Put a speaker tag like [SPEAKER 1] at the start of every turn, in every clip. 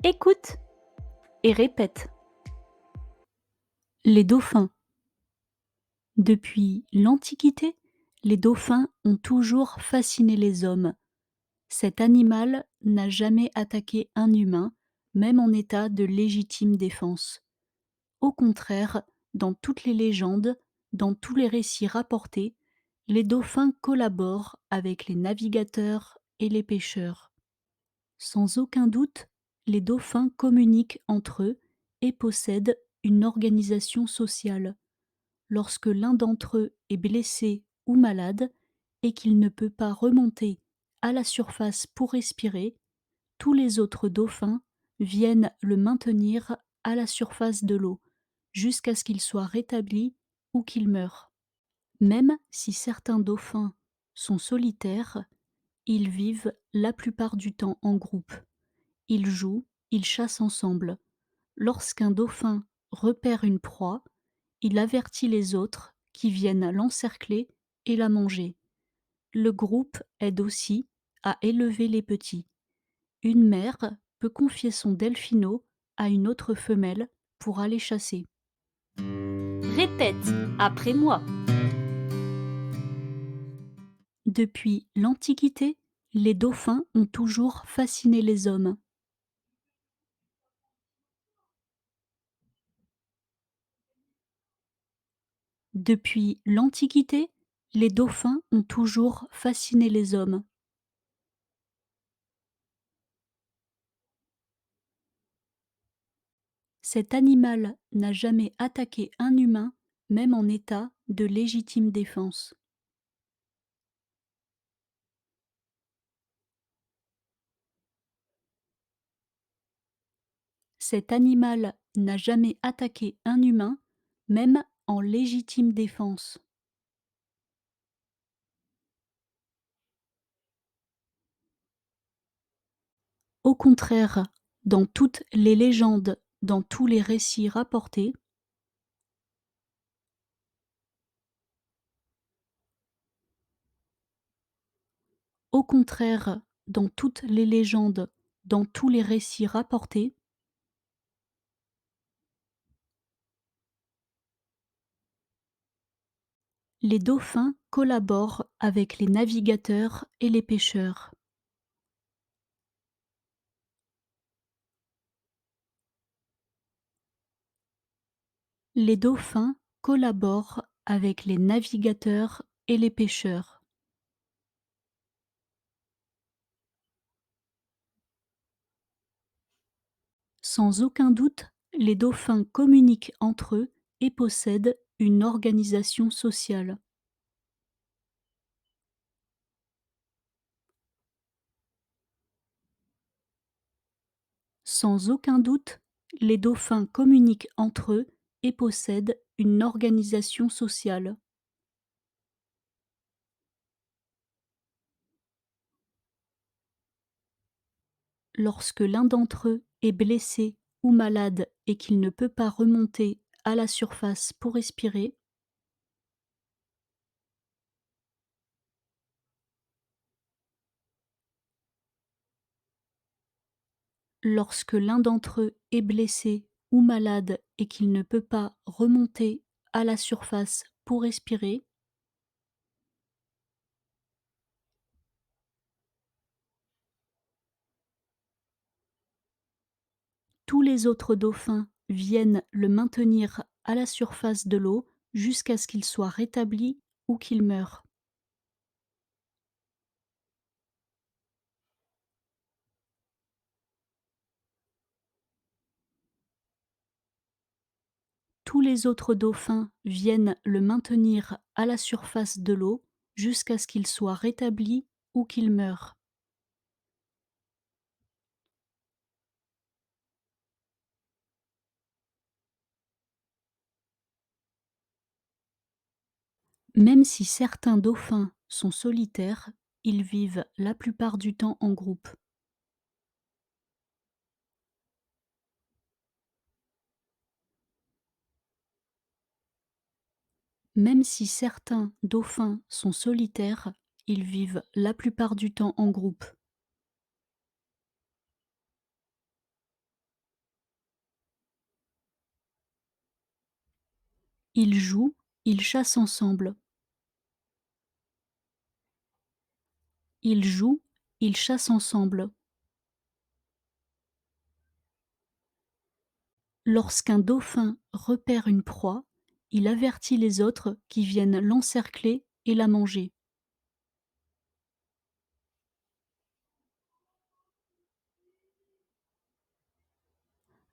[SPEAKER 1] Écoute et répète. Les dauphins. Depuis l'Antiquité, les dauphins ont toujours fasciné les hommes. Cet animal n'a jamais attaqué un humain, même en état de légitime défense. Au contraire, dans toutes les légendes, dans tous les récits rapportés, les dauphins collaborent avec les navigateurs et les pêcheurs. Sans aucun doute, les dauphins communiquent entre eux et possèdent une organisation sociale. Lorsque l'un d'entre eux est blessé ou malade et qu'il ne peut pas remonter à la surface pour respirer, tous les autres dauphins viennent le maintenir à la surface de l'eau jusqu'à ce qu'il soit rétabli ou qu'il meure. Même si certains dauphins sont solitaires, ils vivent la plupart du temps en groupe. Ils jouent, ils chassent ensemble. Lorsqu'un dauphin repère une proie, il avertit les autres qui viennent l'encercler et la manger. Le groupe aide aussi à élever les petits. Une mère peut confier son delphino à une autre femelle pour aller chasser. Répète après moi. Depuis l'Antiquité, les dauphins ont toujours fasciné les hommes. Depuis l'Antiquité, les dauphins ont toujours fasciné les hommes. Cet animal n'a jamais attaqué un humain, même en état de légitime défense. Cet animal n'a jamais attaqué un humain, même en légitime défense. Au contraire, dans toutes les légendes, dans tous les récits rapportés, au contraire, dans toutes les légendes, dans tous les récits rapportés, les dauphins collaborent avec les navigateurs et les pêcheurs. Les dauphins collaborent avec les navigateurs et les pêcheurs. Sans aucun doute, les dauphins communiquent entre eux et possèdent une organisation sociale. Sans aucun doute, les dauphins communiquent entre eux et possèdent une organisation sociale. Lorsque l'un d'entre eux est blessé ou malade et qu'il ne peut pas remonter à la surface pour respirer, lorsque l'un d'entre eux est blessé ou malade et qu'il ne peut pas remonter à la surface pour respirer, tous les autres dauphins viennent le maintenir à la surface de l'eau jusqu'à ce qu'il soit rétabli ou qu'il meure. Tous les autres dauphins viennent le maintenir à la surface de l'eau jusqu'à ce qu'il soit rétabli ou qu'il meure. Même si certains dauphins sont solitaires, ils vivent la plupart du temps en groupe. Même si certains dauphins sont solitaires, ils vivent la plupart du temps en groupe. Ils jouent, ils chassent ensemble. Ils jouent, ils chassent ensemble. Lorsqu'un dauphin repère une proie, il avertit les autres qui viennent l'encercler et la manger.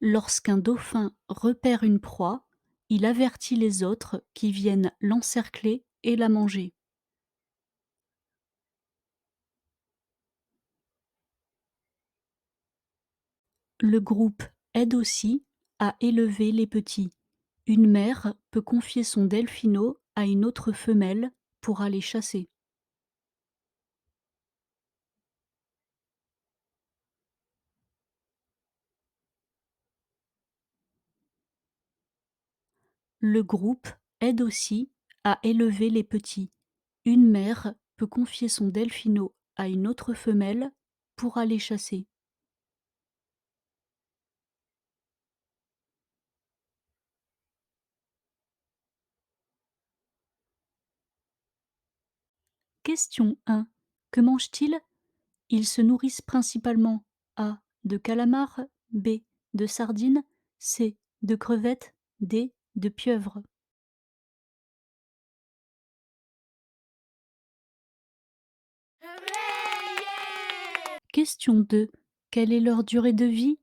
[SPEAKER 1] Lorsqu'un dauphin repère une proie, il avertit les autres qui viennent l'encercler et la manger. Le groupe aide aussi à élever les petits. Une mère peut confier son delphino à une autre femelle pour aller chasser. Le groupe aide aussi à élever les petits. Une mère peut confier son delphino à une autre femelle pour aller chasser. Question 1. Que mangent-ils? Ils se nourrissent principalement A. De calamars, B. De sardines, C. De crevettes, D. De pieuvres. Question 2. Quelle est leur durée de vie?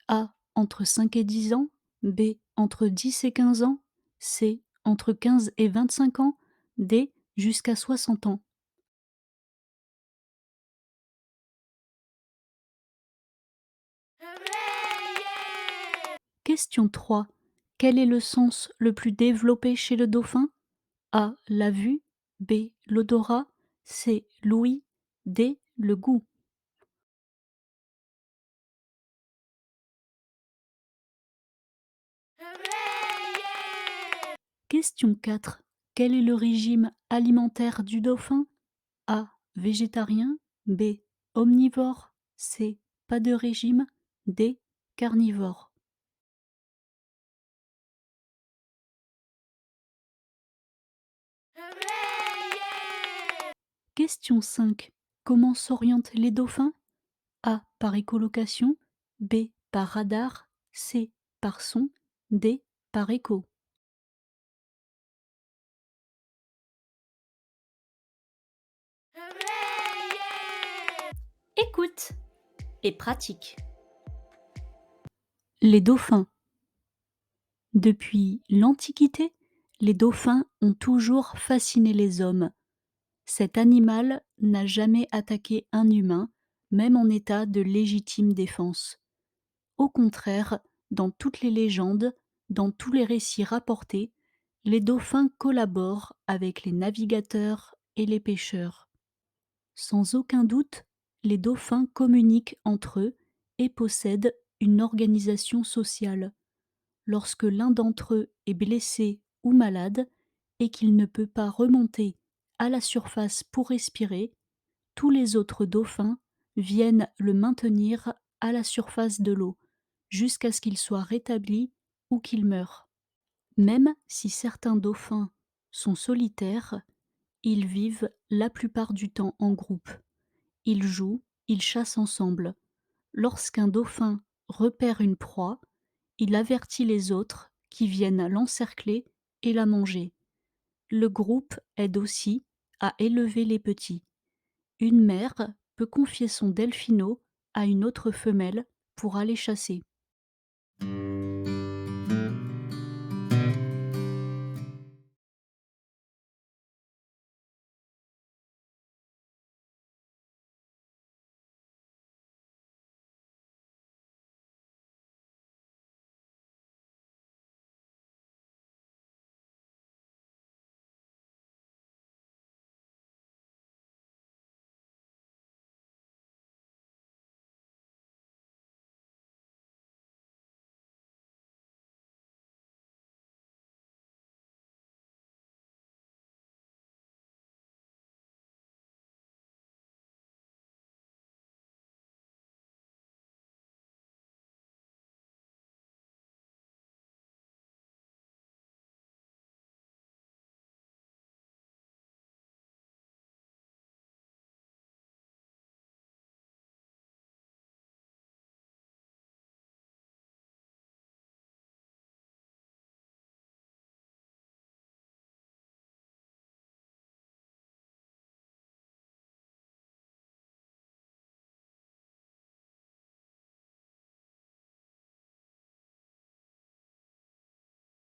[SPEAKER 1] A. Entre 5 et 10 ans, B. Entre 10 et 15 ans, C. Entre 15 et 25 ans, D. Jusqu'à 60 ans. Question 3. Quel est le sens le plus développé chez le dauphin? A. La vue, B. L'odorat, C. L'ouïe, D. Le goût. Question 4. Quel est le régime alimentaire du dauphin? A. Végétarien, B. Omnivore, C. Pas de régime, D. Carnivore. Question 5. Comment s'orientent les dauphins? A. Par écholocation, B. Par radar, C. Par son, D. Par écho. Écoute et pratique. Les dauphins. Depuis l'Antiquité, les dauphins ont toujours fasciné les hommes. Cet animal n'a jamais attaqué un humain, même en état de légitime défense. Au contraire, dans toutes les légendes, dans tous les récits rapportés, les dauphins collaborent avec les navigateurs et les pêcheurs. Sans aucun doute, les dauphins communiquent entre eux et possèdent une organisation sociale. Lorsque l'un d'entre eux est blessé ou malade et qu'il ne peut pas remonter à la surface pour respirer, tous les autres dauphins viennent le maintenir à la surface de l'eau jusqu'à ce qu'il soit rétabli ou qu'il meure. Même si certains dauphins sont solitaires, ils vivent la plupart du temps en groupe. Ils jouent, ils chassent ensemble. Lorsqu'un dauphin repère une proie, il avertit les autres qui viennent l'encercler et la manger. Le groupe aide aussi à élever les petits. Une mère peut confier son delphino à une autre femelle pour aller chasser.